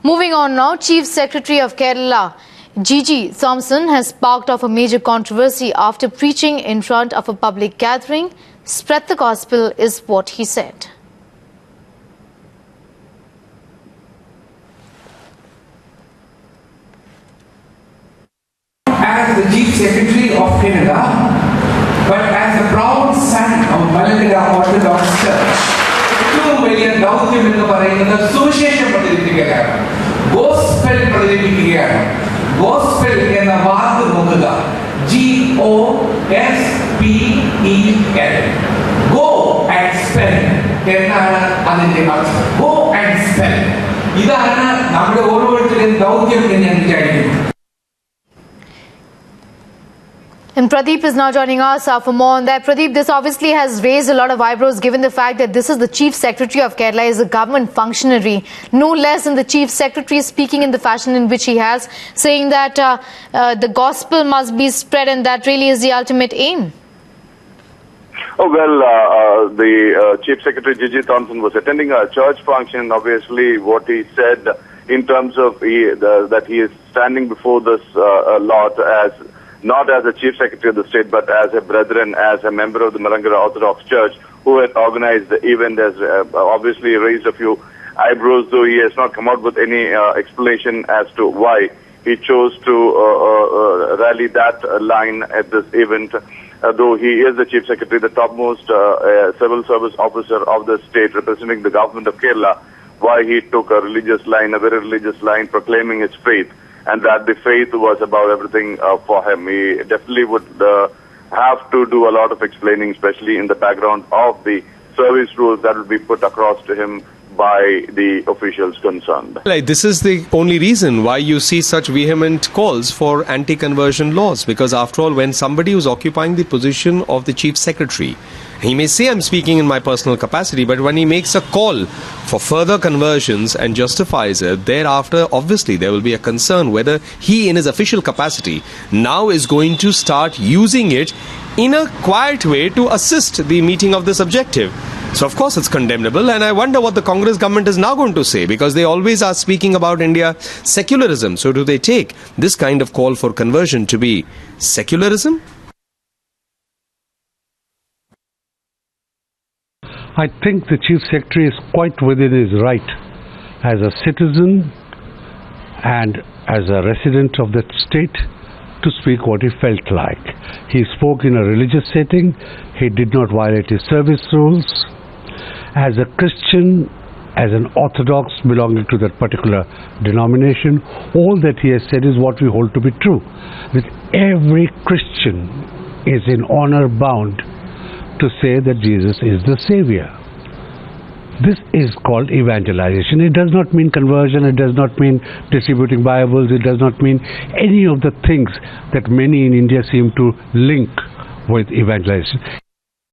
Moving on now, Chief Secretary of Kerala, Jiji Thomson, has sparked off a major controversy after preaching in front of a public gathering. Spread the gospel is what he said. As the Chief Secretary of Kerala, but as a proud son of Malayalam Orthodox Church, ഏറ്റവും വലിയ ദൗത്യം എന്ന് പറയുന്നത് സുവിശേഷം പ്രചരിപ്പിക്കുകയാണ്, gospel പ്രചരിപ്പിക്കുകയാണ്. Gospel എന്ന വാക്ക് നോക്കുക, GOSPEL, go and spell എന്നാണ് അതിന്റെ അർത്ഥം. ഗോ ആൻഡ് സ്പെൽ, ഇതാണ് നമ്മുടെ ഓരോരുത്തരുടെയും ദൗത്യം എന്ന് ഞാൻ വിചാരിക്കുന്നു. And Pradeep is now joining us for more on that. Pradeep, this obviously has raised a lot of eyebrows given the fact that this is the Chief Secretary of Kerala, is a government functionary, no less than the Chief Secretary speaking in the fashion in which he has, saying that the gospel must be spread and that really is the ultimate aim. Oh, well, the Chief Secretary Jiji Thomson was attending a church function. Obviously, what he said in terms of that he is standing before this lot as not as a Chief Secretary of the state, but as a brethren, as a member of the Malayalam Orthodox Church who had organized the event, has obviously raised a few eyebrows, though he has not come out with any explanation as to why he chose to rally that line at this event. Though he is the Chief Secretary, the topmost civil service officer of the state representing the government of Kerala, why he took a religious line, a very religious line, proclaiming his faith, and that the faith was about everything for him. He definitely would have to do a lot of explaining, especially in the background of the service rules that will be put across to him by the officials concerned. This is the only reason why you see such vehement calls for anti-conversion laws, because after all, when somebody who's occupying the position of the Chief Secretary, he may say I'm speaking in my personal capacity, but when he makes a call for further conversions and justifies it, thereafter obviously there will be a concern whether he in his official capacity now is going to start using it in a quiet way to assist the meeting of this objective. So of course it's condemnable, and I wonder what the Congress government is now going to say, because they always are speaking about India secularism. So do they take this kind of call for conversion to be secularism? I think the Chief Secretary is quite within his right as a citizen and as a resident of that state to speak what he felt like. He spoke in a religious setting. He did not violate his service rules. As a Christian, as an Orthodox belonging to that particular denomination, all that he has said is what we hold to be true. That every Christian is in honor bound to say that Jesus is the Savior. This is called evangelization. It does not mean conversion. It does not mean distributing Bibles. It does not mean any of the things that many in India seem to link with evangelization.